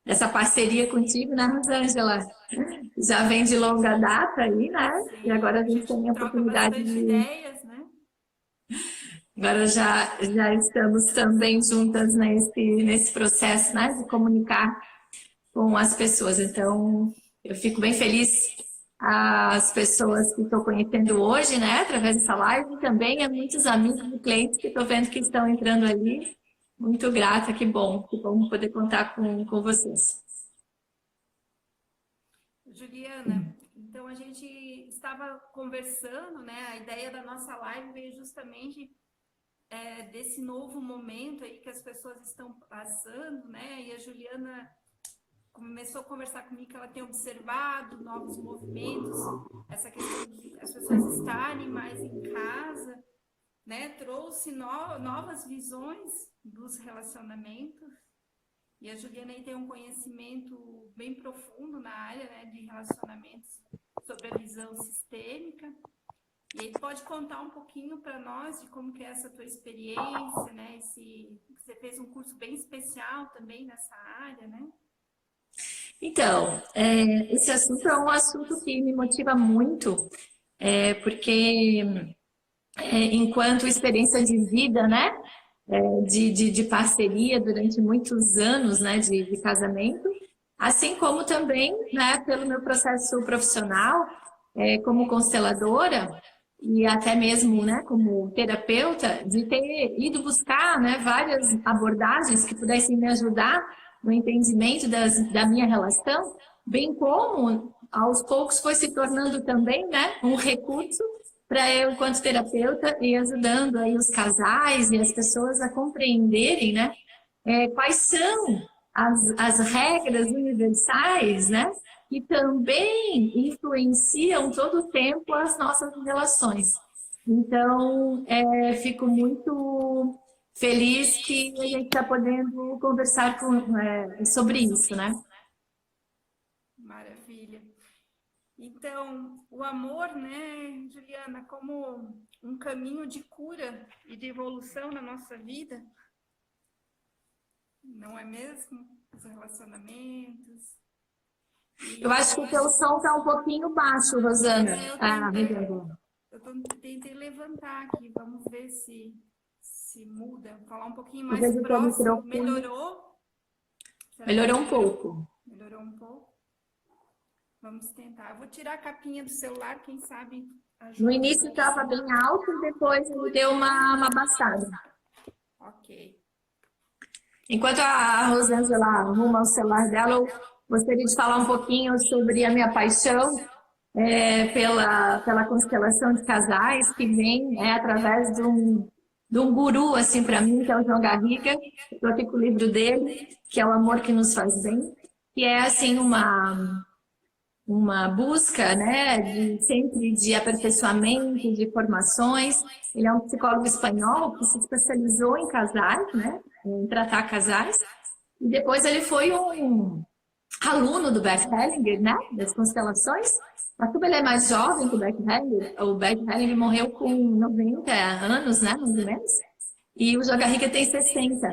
essa parceria contigo, né, Rosângela? Já vem de longa data aí, né? E Sim, agora a a gente gente tem a troca oportunidade bastante de... ideias, né? Agora já estamos também juntas nesse processo, né, de comunicar com as pessoas. Então, eu fico bem feliz as pessoas que estou conhecendo hoje, né, através dessa live, e também a muitos amigos e clientes que estou vendo que estão entrando ali. Muito grata, que bom poder contar com vocês. Juliana, então a gente estava conversando, né? A ideia da nossa live veio justamente desse novo momento aí que as pessoas estão passando, né? E a Juliana começou a conversar comigo que ela tem observado novos movimentos, essa questão de as pessoas estarem mais em casa, né? Trouxe novas visões dos relacionamentos. E a Juliana aí tem um conhecimento bem profundo na área, né, de relacionamentos sobre a visão sistêmica. E aí pode contar um pouquinho para nós de como que é essa tua experiência, né? Você fez um curso bem especial também nessa área, né? Então, esse assunto é um assunto que me motiva muito, porque enquanto experiência de vida, né, de parceria durante muitos anos, né, de casamento, assim como também, né, pelo meu processo profissional, como consteladora e até mesmo, né, como terapeuta, de ter ido buscar, né, várias abordagens que pudessem me ajudar no entendimento da minha relação, bem como aos poucos foi se tornando também, né, um recurso para eu, enquanto terapeuta, ir ajudando aí os casais e as pessoas a compreenderem, né, quais são as regras universais, né, que também influenciam todo o tempo as nossas relações. Então, fico muito feliz que a gente está podendo conversar sobre isso, né? Maravilha. Então, o amor, né, Juliana, como um caminho de cura e de evolução na nossa vida, não é mesmo? Os relacionamentos. Eu E acho eu que o teu acho. som está um pouquinho baixo, Rosana. Eu Ah, tentei, Rosana. tentei levantar aqui, vamos ver se muda. Falar um pouquinho Às mais vezes o teu próximo. microfone Melhorou? Será que melhorou um melhorou? pouco. Melhorou um pouco? Vamos tentar. Eu vou tirar a capinha do celular, quem sabe No ajuda um início estava pouquinho. bem alto e depois ele deu uma baixada. Ok. Enquanto a Rosângela arruma o celular dela, eu gostaria de falar um pouquinho sobre a minha paixão pela constelação de casais, que vem através de um guru, assim, para mim, que é o João Garriga. Estou aqui com o livro dele, que é O Amor que Nos Faz Bem, que é, assim, uma busca, né, sempre de aperfeiçoamento, de formações. Ele é um psicólogo espanhol que se especializou em casais, né, em tratar casais. E depois ele foi um aluno do Bert Hellinger, né, das constelações. Mas como ele é mais jovem que o Bert Hellinger morreu com 90 anos, né, mais ou menos. E o João Garriga tem 60.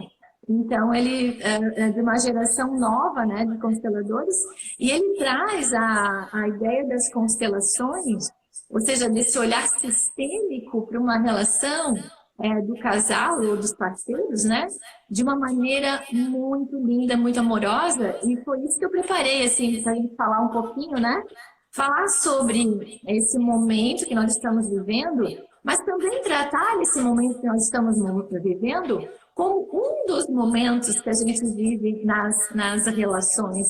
Então, ele é de uma geração nova, né, de consteladores, e ele traz a ideia das constelações, ou seja, desse olhar sistêmico para uma relação do casal ou dos parceiros, né, de uma maneira muito linda, muito amorosa, e foi isso que eu preparei, assim, para a gente falar um pouquinho, né, falar sobre esse momento que nós estamos vivendo, mas também tratar esse momento que nós estamos vivendo como um dos momentos que a gente vive nas relações,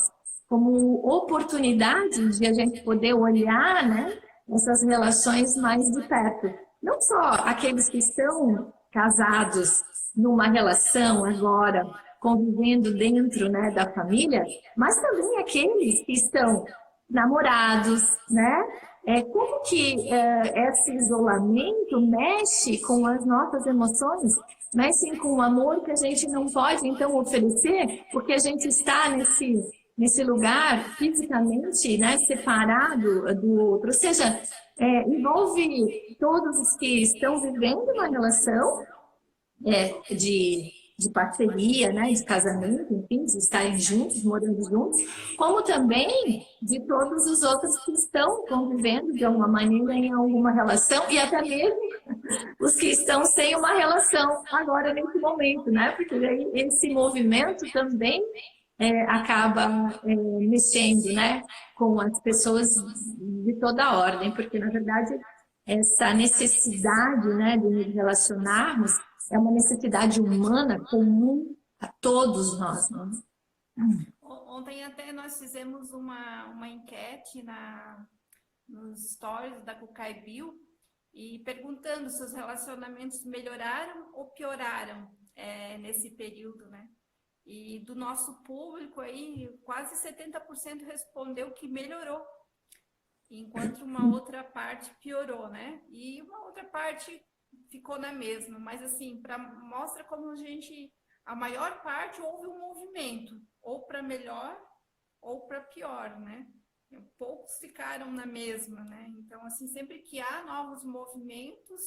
como oportunidade de a gente poder olhar, né, essas relações mais de perto. Não só aqueles que estão casados numa relação agora, convivendo dentro, né, da família, mas também aqueles que estão namorados, né? Como que esse isolamento mexe com as nossas emoções, mexe com o amor que a gente não pode, então, oferecer, porque a gente está nesse lugar fisicamente, né, separado do outro. Ou seja, envolve todos os que estão vivendo uma relação de de parceria, né, de casamento, enfim, de estarem juntos, morando juntos, como também de todos os outros que estão convivendo de alguma maneira em alguma relação, e até mesmo os que estão sem uma relação agora nesse momento, né? Porque daí esse movimento também acaba mexendo, né, com as pessoas de toda a ordem, porque na verdade essa necessidade, né, de nos relacionarmos é uma necessidade humana comum a todos nós, né? Ontem até nós fizemos uma enquete nos stories da Cucai Bill e perguntando se os relacionamentos melhoraram ou pioraram nesse período, né? E do nosso público aí, quase 70% respondeu que melhorou, enquanto uma outra parte piorou, né? E uma outra parte ficou na mesma, mas assim, mostra como a maior parte houve um movimento, ou para melhor ou para pior, né? Poucos ficaram na mesma, né? Então, assim, sempre que há novos movimentos,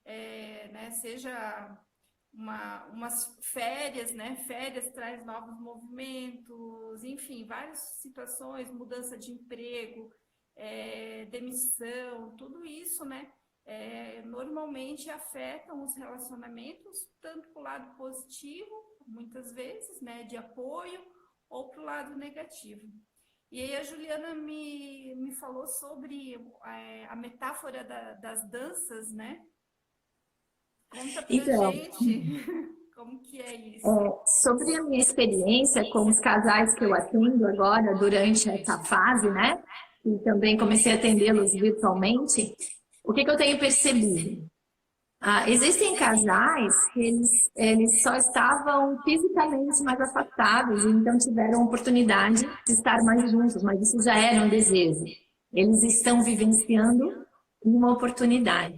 né, seja umas férias, né? Férias traz novos movimentos, enfim, várias situações, mudança de emprego, demissão, tudo isso, né? Normalmente afetam os relacionamentos, tanto para o lado positivo, muitas vezes, né? De apoio, ou para o lado negativo. E aí a Juliana me falou sobre a metáfora das danças, né? Conta pra gente como que é isso. Sobre a minha experiência com os casais que eu atendo agora durante essa fase, né? E também comecei a atendê-los virtualmente, o que eu tenho percebido? Existem casais que eles só estavam fisicamente mais afastados, e então tiveram a oportunidade de estar mais juntos, mas isso já era um desejo. Eles estão vivenciando uma oportunidade.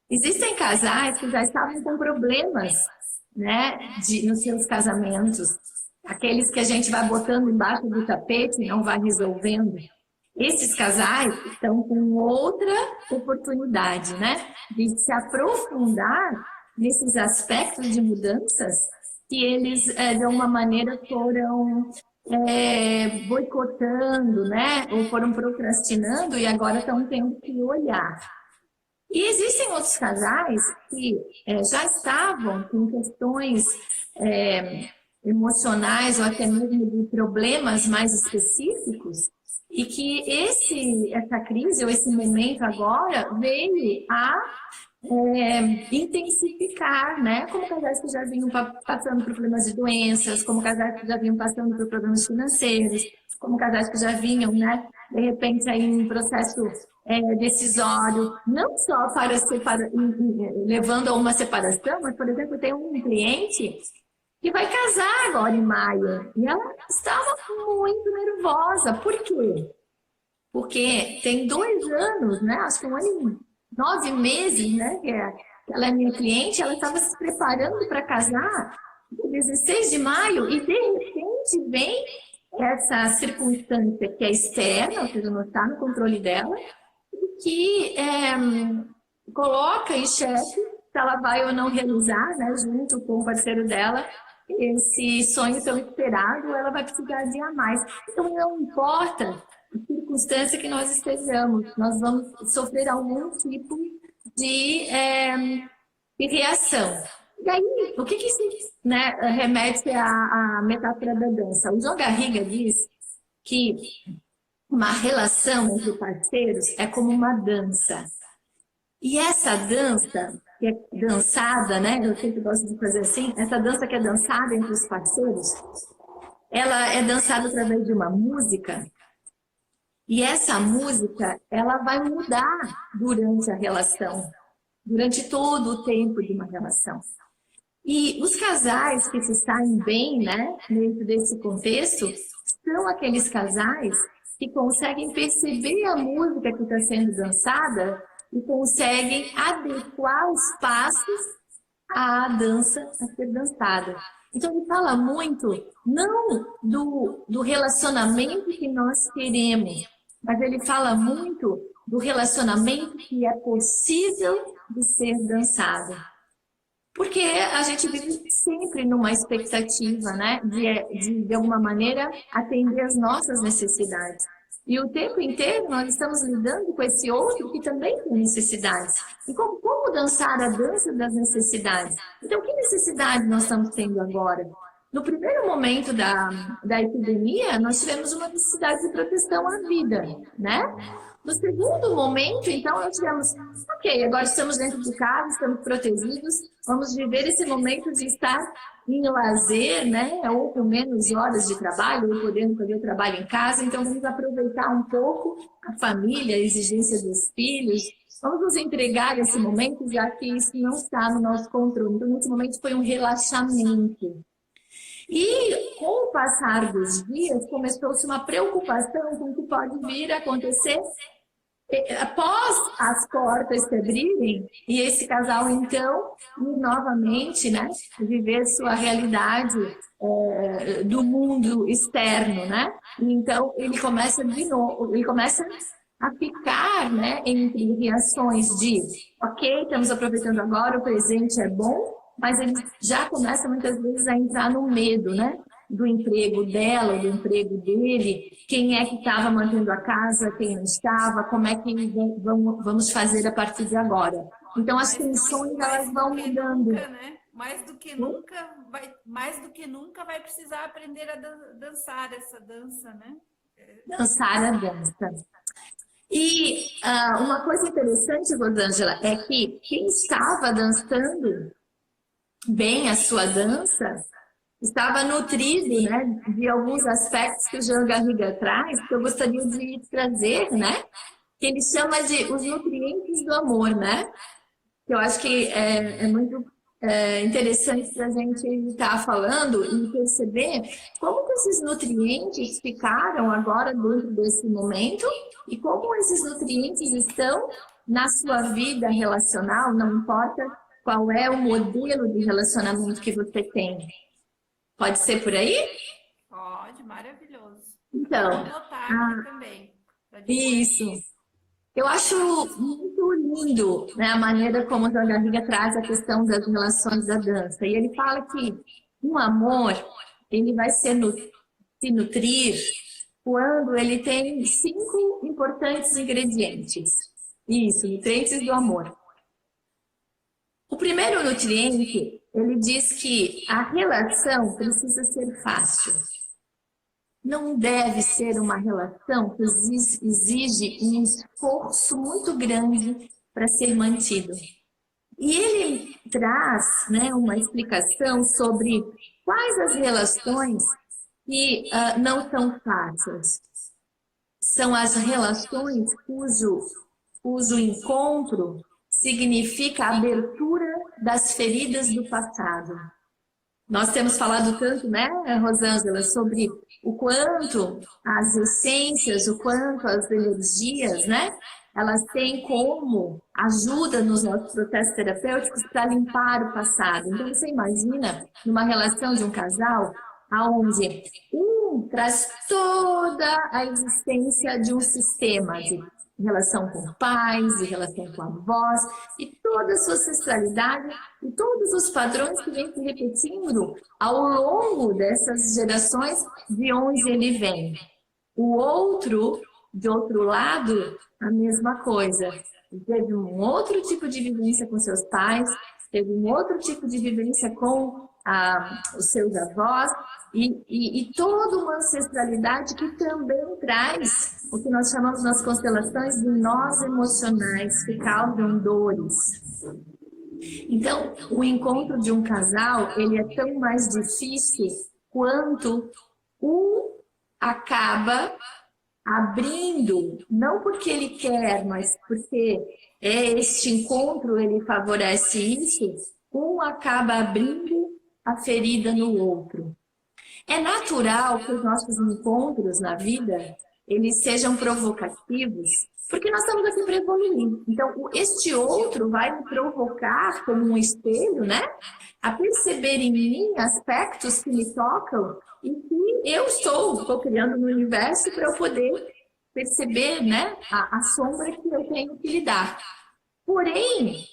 Existem casais que já estavam com problemas, né, nos seus casamentos, aqueles que a gente vai botando embaixo do tapete e não vai resolvendo. Esses casais estão com outra oportunidade, né, de se aprofundar nesses aspectos de mudanças que eles, de alguma maneira, foram boicotando, né, ou foram procrastinando e agora estão tendo que olhar. E existem outros casais que já estavam com questões emocionais ou até mesmo de problemas mais específicos e que essa crise ou esse momento agora veio a intensificar, né? Como casais que já vinham passando por problemas de doenças, como casais que já vinham passando por problemas financeiros, como casais que já vinham, né, de repente, aí, em um processo decisório, não só para levando a uma separação, mas, por exemplo, tem um cliente que vai casar agora em maio, e ela estava muito nervosa. Por quê? Porque tem 2 anos, né, acho que 1 ano e 9 meses, né, que ela é minha cliente, ela estava se preparando para casar no 16 de maio, e de repente vem essa circunstância que é externa, ou seja, não está no controle dela, que coloca em xeque se ela vai ou não realizar, né, junto com o parceiro dela, esse sonho tão esperado, ela vai precisar de a mais. Então, não importa a circunstância que nós estejamos, nós vamos sofrer algum tipo de reação. E aí, o que isso, né, remete à metáfora da dança? O João Garriga diz que uma relação entre parceiros é como uma dança. E essa dança que é dançada, né? Eu sempre gosto de fazer assim, essa dança que é dançada entre os parceiros, ela é dançada através de uma música, e essa música, ela vai mudar durante a relação, durante todo o tempo de uma relação. E os casais que se saem bem, né, dentro desse contexto, são aqueles casais que conseguem perceber a música que está sendo dançada e conseguem adequar os passos à dança a ser dançada. Então, ele fala muito, não do relacionamento que nós queremos, mas ele fala muito do relacionamento que é possível de ser dançado. Porque a gente vive sempre numa expectativa, né, de alguma maneira, atender as nossas necessidades. E o tempo inteiro nós estamos lidando com esse outro que também tem necessidades. E como dançar a dança das necessidades? Então, que necessidade nós estamos tendo agora? No primeiro momento da epidemia, nós tivemos uma necessidade de proteção à vida, né? No segundo momento, então, nós tivemos, ok, agora estamos dentro de casa, estamos protegidos, vamos viver esse momento de estar em lazer, né? Ou com menos horas de trabalho, ou podendo fazer o trabalho em casa, então vamos aproveitar um pouco a família, a exigência dos filhos, vamos nos entregar esse momento, já que isso não está no nosso controle. Então, nesse momento foi um relaxamento. E com o passar dos dias, começou-se uma preocupação com o que pode vir a acontecer após as portas se abrirem e esse casal, então, novamente, né, viver sua realidade do mundo externo, né? Então, ele começa de novo, ele começa a ficar, né, entre reações de, ok, estamos aproveitando agora, o presente é bom, mas ele já começa muitas vezes a entrar no medo, né? Do emprego dela, do emprego dele, quem é que estava mantendo a casa, quem não estava, como é que vamos fazer a partir de agora. Então as tensões elas vão mudando. Nunca, né? Mais do que nunca vai precisar aprender a dançar essa dança, né? Dançar a dança. E uma coisa interessante, Rosângela, é que quem estava dançando bem a sua dança estava nutrido, né, de alguns aspectos que o Jean Garriga traz, que eu gostaria de trazer, né, que ele chama de os nutrientes do amor, né, que eu acho que é muito interessante para a gente estar falando e perceber como que esses nutrientes ficaram agora dentro desse momento e como esses nutrientes estão na sua vida relacional, não importa qual é o modelo de relacionamento que você tem. Pode ser por aí? Pode, maravilhoso. Então, vou anotar aqui também. Isso. Eu acho muito lindo, né, a maneira como o João Garriga traz a questão das relações da dança. E ele fala que um amor, ele vai se nutrir quando ele tem 5 importantes ingredientes. Isso, nutrientes do amor. O primeiro nutriente, ele diz que a relação precisa ser fácil. Não deve ser uma relação que exige um esforço muito grande para ser mantido. E ele traz, né, uma explicação sobre quais as relações que não são fáceis. São as relações cujo encontro significa a abertura das feridas do passado. Nós temos falado tanto, né, Rosângela, sobre o quanto as essências, o quanto as energias, né, elas têm como ajuda nos nossos processos terapêuticos para limpar o passado. Então, você imagina numa relação de um casal, onde um traz toda a existência de um sistema de relação com pais, de relação com avós, e toda a sua ancestralidade e todos os padrões que vêm se repetindo ao longo dessas gerações de onde ele vem. O outro, de outro lado, a mesma coisa. Teve um outro tipo de vivência com seus pais, teve um outro tipo de vivência com os seus avós, e toda uma ancestralidade que também traz o que nós chamamos nas constelações de nós emocionais que causam dores. Então, o encontro de um casal, ele é tão mais difícil quanto um acaba abrindo, não porque ele quer, mas porque este encontro ele favorece isso, um acaba abrindo a ferida no outro. É natural que os nossos encontros na vida, eles sejam provocativos, porque nós estamos aqui para evoluir. Então, este outro vai me provocar como um espelho, né? A perceber em mim aspectos que me tocam e que eu estou criando no universo para eu poder perceber, né, a sombra que eu tenho que lidar. Porém,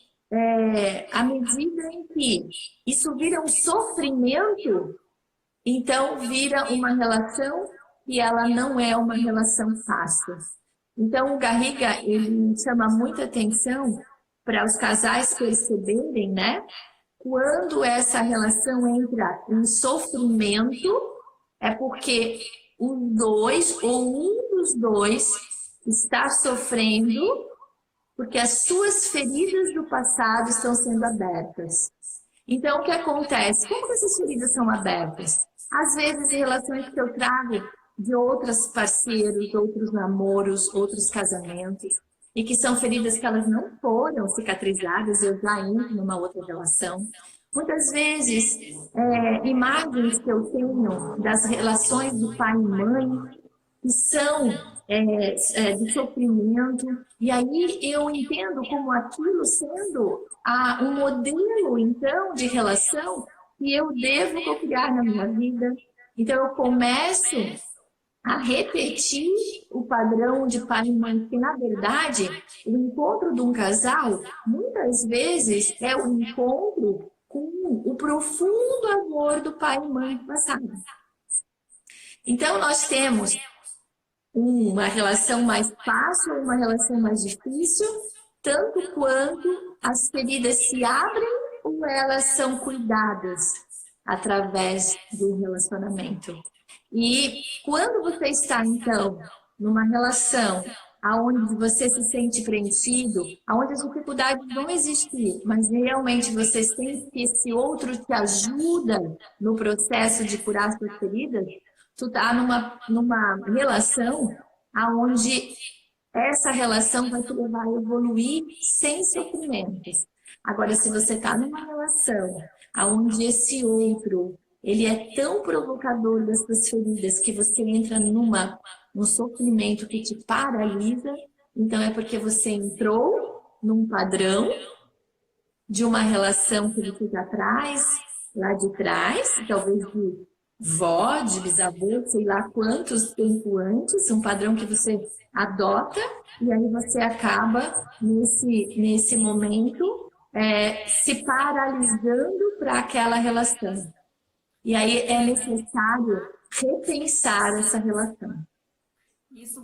à medida em que isso vira um sofrimento, então vira uma relação e ela não é uma relação fácil. Então o Garriga, ele chama muita atenção para os casais perceberem, né? Quando essa relação entra em sofrimento, é porque os dois ou um dos dois está sofrendo porque as suas feridas do passado estão sendo abertas. Então, o que acontece? Como que essas feridas são abertas? Às vezes, em relações que eu trago de outros parceiros, outros namoros, outros casamentos, e que são feridas que elas não foram cicatrizadas, eu já entro numa outra relação. Muitas vezes, imagens que eu tenho das relações do pai e mãe, que são de sofrimento, e aí eu entendo como aquilo sendo um modelo, então, de relação que eu devo copiar na minha vida. Então, eu começo a repetir o padrão de pai e mãe, porque, na verdade, o encontro de um casal, muitas vezes, é o encontro com o profundo amor do pai e mãe do passado. Então, nós temos uma relação mais fácil ou uma relação mais difícil, tanto quanto as feridas se abrem ou elas são cuidadas através do relacionamento. E quando você está, então, numa relação onde você se sente preenchido, onde as dificuldades vão existir, mas realmente você sente que esse outro te ajuda no processo de curar suas feridas, tu está numa relação onde essa relação vai te levar a evoluir sem sofrimentos. Agora, se você está numa relação onde esse outro ele é tão provocador das suas feridas que você entra num sofrimento que te paralisa, então é porque você entrou num padrão de uma relação que você já traz lá de trás, talvez de vó, de bisavô, sei lá quantos tempo antes, um padrão que você adota, e aí você acaba nesse momento se paralisando para aquela relação. E aí é necessário repensar essa relação. Isso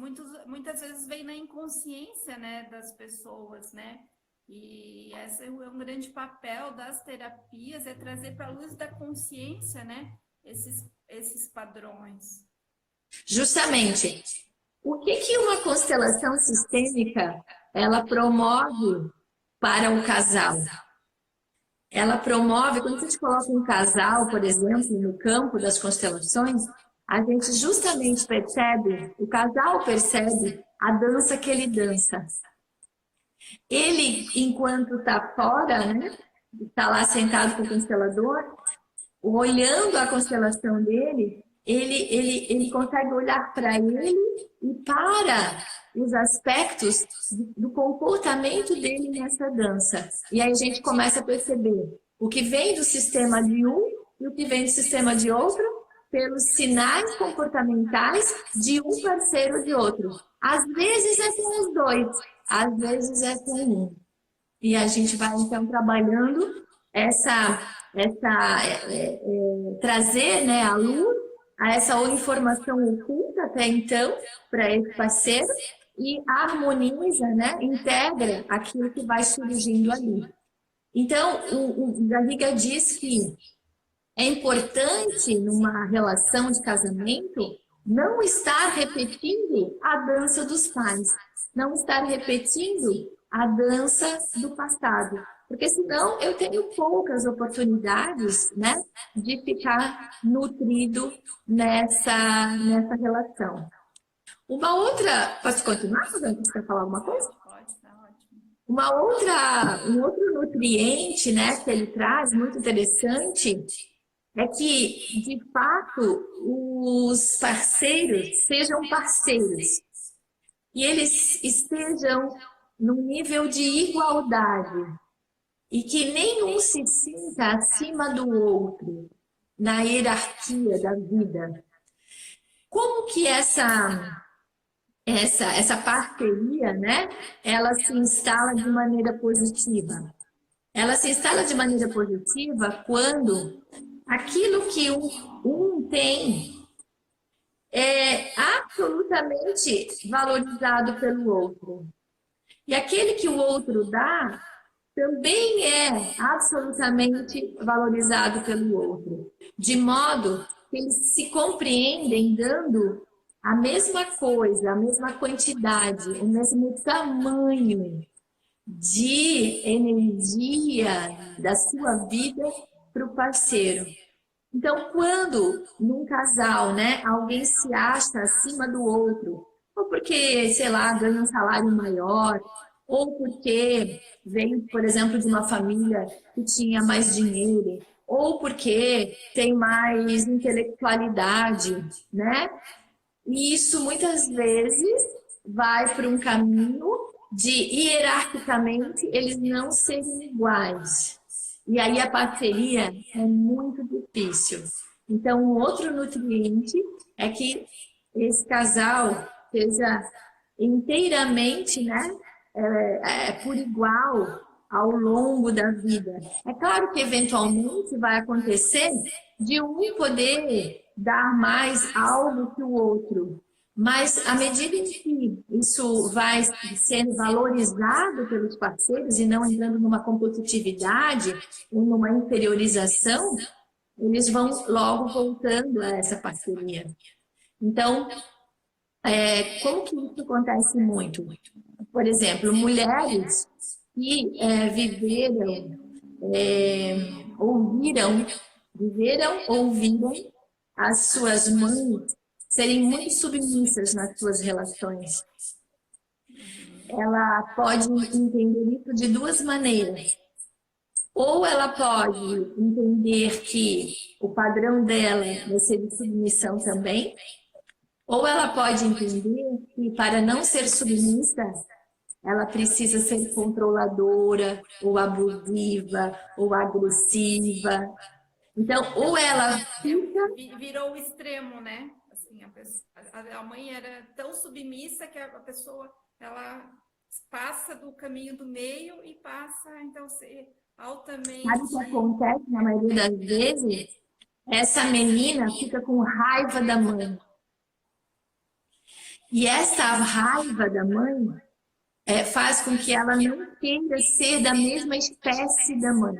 muitas vezes vem na inconsciência, né, das pessoas, né? E esse é um grande papel das terapias, é trazer para a luz da consciência, né, esses padrões. Justamente. O que uma constelação sistêmica ela promove para o casal? Ela promove, quando a gente coloca um casal, por exemplo, no campo das constelações, a gente justamente percebe, o casal percebe a dança que ele dança. Ele, enquanto está fora, né, está lá sentado com o constelador, olhando a constelação dele, ele consegue olhar para ele e para os aspectos do comportamento dele nessa dança. E aí a gente começa a perceber o que vem do sistema de um e o que vem do sistema de outro pelos sinais comportamentais de um parceiro ou de outro. Às vezes é com os dois, às vezes é com um. E a gente vai então trabalhando trazer, né, à luz essa informação oculta até então para esse parceiro e harmoniza, né, integra aquilo que vai surgindo ali. Então, o Garriga diz que é importante numa relação de casamento não estar repetindo a dança dos pais, não estar repetindo a dança do passado. Porque senão eu tenho poucas oportunidades, né, de ficar nutrido nessa relação. Uma outra... Posso continuar, Suzana? Você quer falar alguma coisa? Pode, tá ótimo. Um outro nutriente, né, que ele traz, muito interessante, é que, de fato, os parceiros sejam parceiros. E eles estejam num nível de igualdade. E que nenhum se sinta acima do outro na hierarquia da vida. Como que essa parceria, né, ela se instala de maneira positiva? ela se instala de maneira positiva quando aquilo que um tem é absolutamente valorizado pelo outro. E aquele que o outro dá também é absolutamente valorizado pelo outro. De modo que eles se compreendem dando a mesma coisa, a mesma quantidade, o mesmo tamanho de energia da sua vida para o parceiro. Então, quando num casal, né, alguém se acha acima do outro, ou porque, sei lá, ganha um salário maior, ou porque veio, por exemplo, de uma família que tinha mais dinheiro, ou porque tem mais intelectualidade, né? E isso muitas vezes vai para um caminho de hierarquicamente eles não serem iguais. E aí a parceria é muito difícil. Então, um outro nutriente é que esse casal seja inteiramente, né, por igual ao longo da vida. É claro que eventualmente vai acontecer de um poder dar mais algo que o outro, mas à medida em que isso vai sendo valorizado pelos parceiros e não entrando numa competitividade ou numa inferiorização, eles vão logo voltando a essa parceria. Então, como que isso acontece muito? Por exemplo, mulheres que ouviram as suas mães serem muito submissas nas suas relações. Ela pode entender isso de duas maneiras. Ou ela pode entender que o padrão dela vai ser de submissão também, ou ela pode entender que para não ser submissa, ela precisa ser controladora, ou abusiva, ou agressiva. Então, ou ela fica... Virou o extremo, né? Assim, a mãe era tão submissa que a pessoa, ela passa do caminho do meio e passa, então, a ser altamente... Sabe o que acontece na maioria das vezes? Essa menina fica com raiva da mãe. E essa raiva da mãe faz com que ela não queira ser da mesma espécie da mãe.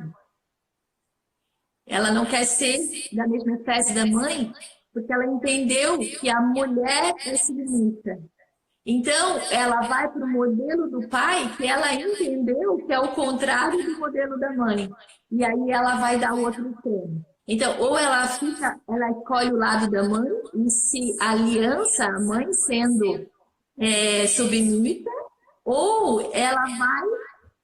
Ela não quer ser da mesma espécie da mãe porque ela entendeu que a mulher é submissa. Então, ela vai para o modelo do pai que ela entendeu que é o contrário do modelo da mãe. E aí ela vai dar o outro extremo. Então, ou ela escolhe o lado da mãe e se aliança à mãe sendo submissa, ou ela vai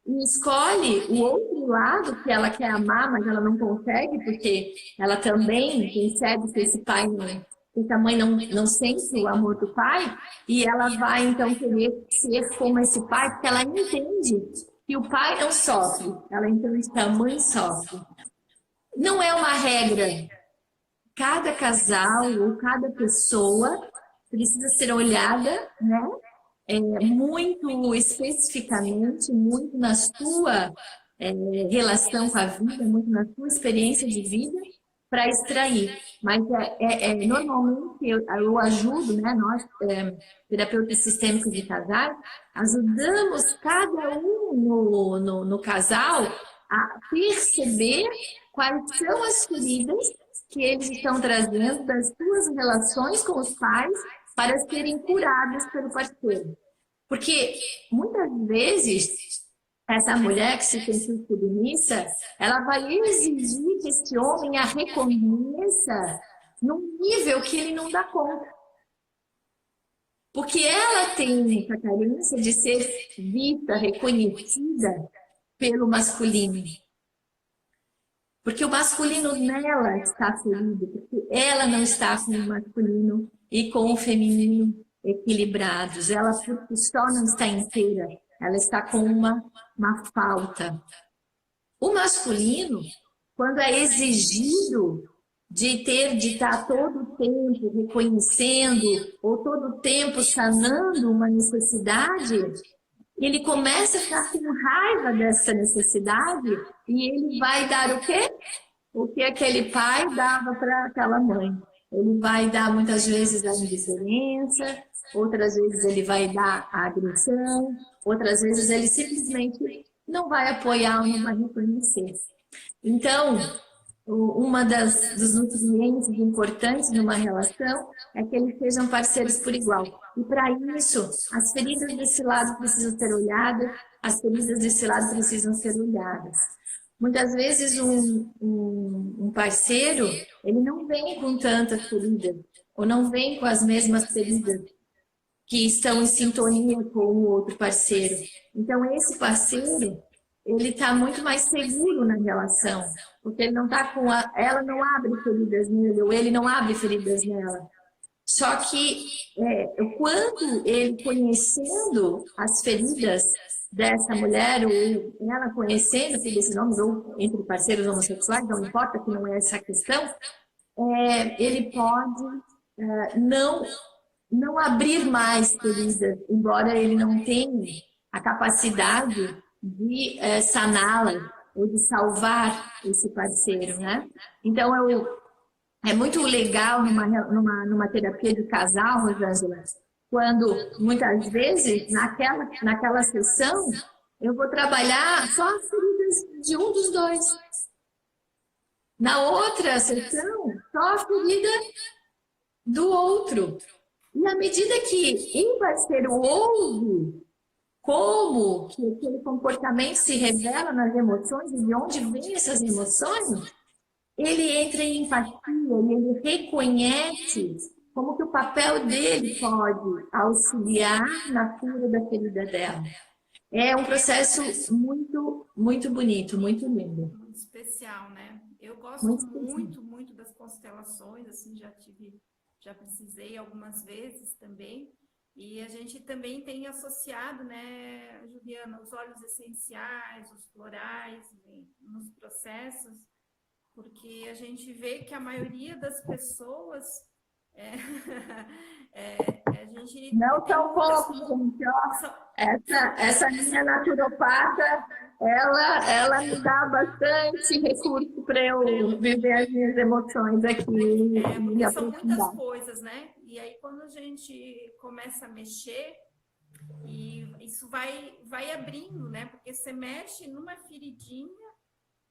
e escolhe o outro lado que ela quer amar, mas ela não consegue, porque ela também percebe que esse pai que a mãe não sente o amor do pai, e ela vai então querer ser como esse pai, porque ela entende que o pai não sofre, ela entende que a mãe sofre. Não é uma regra. Cada casal ou cada pessoa precisa ser olhada, né? Muito especificamente, muito na sua relação com a vida, muito na sua experiência de vida, para extrair. Mas normalmente eu ajudo, né, nós, terapeutas sistêmicos de casais, ajudamos cada um no casal a perceber quais são as feridas que eles estão trazendo das suas relações com os pais para serem curadas pelo parceiro. Porque muitas vezes essa mulher que se sentiu submissa, ela vai exigir que esse homem a reconheça num nível que ele não dá conta. Porque ela tem essa carência de ser vista, reconhecida pelo masculino. Porque o masculino nela está ferido, porque ela não está com o masculino e com o feminino equilibrados. Ela por si só não está inteira, ela está com uma falta. O masculino, quando é exigido de estar todo o tempo reconhecendo ou todo o tempo sanando uma necessidade, ele começa a ficar com raiva dessa necessidade e ele vai dar o quê? O que aquele pai dava para aquela mãe. Ele vai dar muitas vezes a indiferença, outras vezes ele vai dar a agressão, outras vezes ele simplesmente não vai apoiar ou não vai reconhecer. Então, uma dos nutrientes importantes numa relação é que eles sejam parceiros por igual. E para isso, as feridas desse lado precisam ser olhadas, as feridas desse lado precisam ser olhadas. Muitas vezes um parceiro, ele não vem com tantas feridas, ou não vem com as mesmas feridas que estão em sintonia com o outro parceiro. Então, esse parceiro, ele está muito mais seguro na relação, porque ele não está com ela não abre feridas nele, ou ele não abre feridas nela. Só que quando ele conhecendo as feridas dessa mulher, ou ela conhecendo esses nomes, ou entre parceiros homossexuais, não importa, que não é essa a questão, ele pode não abrir mais feridas, embora ele não tenha a capacidade de saná-la ou de salvar esse parceiro, né? Então, é muito legal numa terapia de casal, Rosângela, quando muitas vezes naquela sessão eu vou trabalhar só as feridas de um dos dois. Na outra sessão, só a ferida do outro. E à medida que o parceiro ouve como que aquele comportamento se revela nas emoções e de onde vêm essas emoções, ele entra em empatia e ele reconhece como que o papel dele pode auxiliar na cura da ferida dela. É um processo muito, muito bonito, muito lindo. Muito especial, né? Eu gosto muito das constelações, assim, já precisei algumas vezes também. E a gente também tem associado, né, Juliana, os óleos essenciais, os florais, nos processos, porque a gente vê que a maioria das pessoas a gente não são poucos, gente. Essa minha naturopata, ela me dá bastante recurso para eu viver as minhas emoções aqui. Porque são muitas coisas, né? E aí quando a gente começa a mexer, e isso vai abrindo, né? Porque você mexe numa feridinha,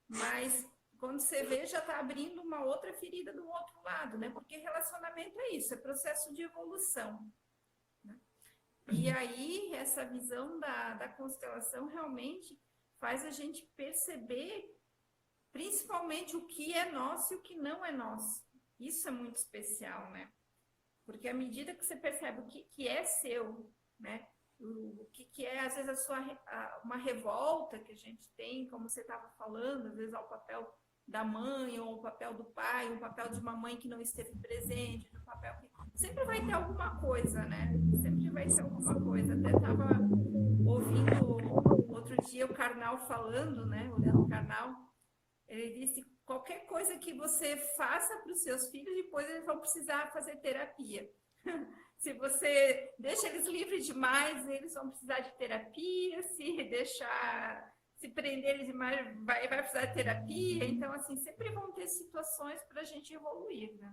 mas quando você vê, já está abrindo uma outra ferida do outro lado, né? Porque relacionamento é isso, é processo de evolução. Né? E aí, essa visão da constelação realmente faz a gente perceber, principalmente, o que é nosso e o que não é nosso. Isso é muito especial, né? Porque à medida que você percebe o que é seu, né? O que é, às vezes, uma revolta que a gente tem, como você estava falando, às vezes ao papel da mãe, ou o papel do pai, o papel de uma mãe que não esteve presente, do papel que... Sempre vai ter alguma coisa, né? Sempre vai ter alguma coisa. Até estava ouvindo outro dia o Karnal falando, né? O Leandro Karnal, ele disse, qualquer coisa que você faça para os seus filhos, depois eles vão precisar fazer terapia. Se você deixa eles livres demais, eles vão precisar de terapia, se prender eles demais, vai precisar de terapia. Então, assim, sempre vão ter situações para a gente evoluir, né?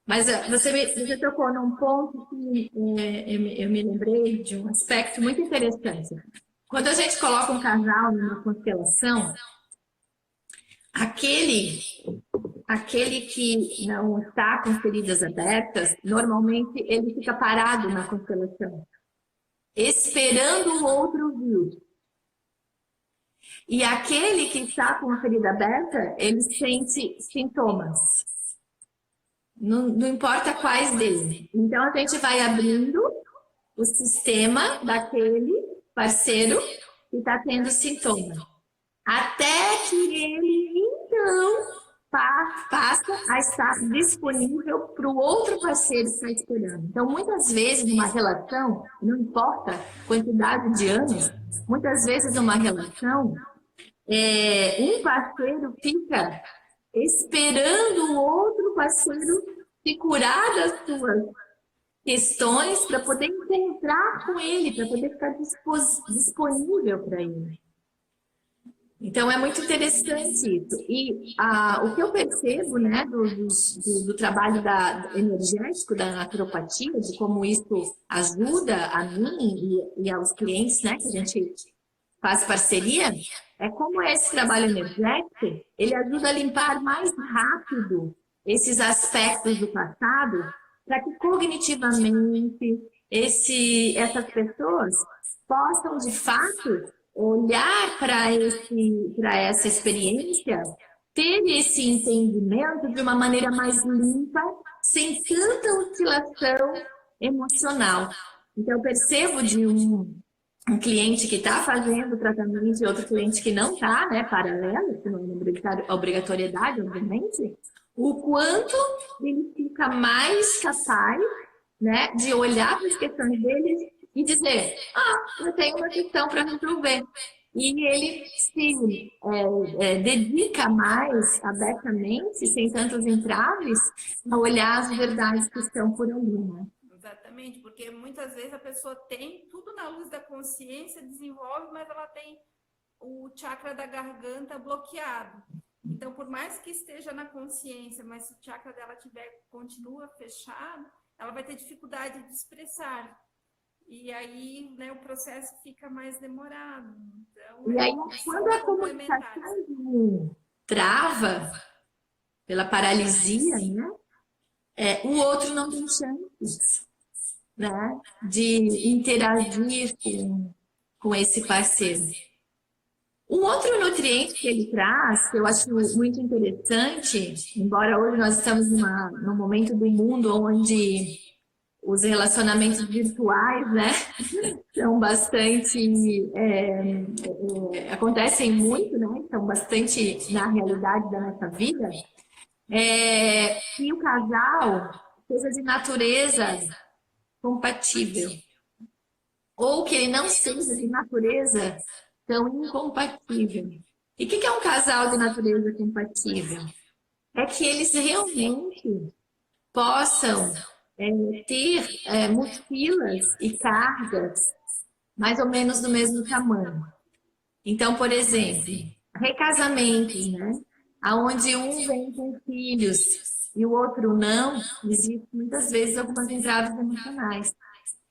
Mas você tocou num ponto que eu me lembrei de um aspecto muito interessante. Quando a gente coloca um casal numa constelação, aquele que não está com feridas abertas, normalmente ele fica parado na constelação, esperando o outro vir. E aquele que está com a ferida aberta, ele sente sintomas. Não importa quais deles. Então, a gente vai abrindo o sistema daquele parceiro que está tendo sintoma. Até que ele, então, passa a estar disponível para o outro parceiro que está esperando. Então, muitas vezes, numa relação, não importa a quantidade de anos, muitas vezes numa relação, um parceiro fica esperando o outro parceiro se curar das suas questões para poder encontrar com ele, para poder ficar disponível para ele. Então, é muito interessante isso. E o que eu percebo, né, do trabalho energético da naturopatia, de como isso ajuda a mim e aos clientes, né, que a gente faz parceria, é como esse trabalho energético, ele ajuda a limpar mais rápido esses aspectos do passado, para que cognitivamente essas pessoas possam, de fato, olhar para essa experiência, ter esse entendimento de uma maneira mais limpa, sem tanta oscilação emocional. Então, eu percebo de um cliente que está fazendo o tratamento e outro cliente que não está, né, paralelo, que não é obrigatoriedade, obviamente, o quanto ele fica mais capaz, né, de olhar para as questões dele e dizer, eu tenho uma questão para resolver. E ele se dedica mais abertamente, sem tantos entraves, a olhar as verdades que estão por ali, né? Exatamente, porque muitas vezes a pessoa tem tudo na luz da consciência, desenvolve, mas ela tem o chakra da garganta bloqueado. Então, por mais que esteja na consciência, mas se o chakra dela continua fechado, ela vai ter dificuldade de expressar. E aí, né, o processo fica mais demorado. Então, e aí, quando a comunicação trava pela paralisia, né, o outro não tem chances, né, de interagir com esse parceiro. Um outro nutriente que ele traz, que eu acho muito interessante, embora hoje nós estamos num momento do mundo onde os relacionamentos virtuais, né, são bastante, acontecem muito, né, são bastante na realidade da nossa vida, que o casal seja de natureza compatível, ou que ele não seja de natureza tão incompatível. E o que é um casal de natureza compatível? É que eles realmente possam ter mochilas e cargas mais ou menos do mesmo tamanho. Então, por exemplo, recasamentos, né? Onde um vem com filhos e o outro não, existe muitas vezes algumas entraves emocionais.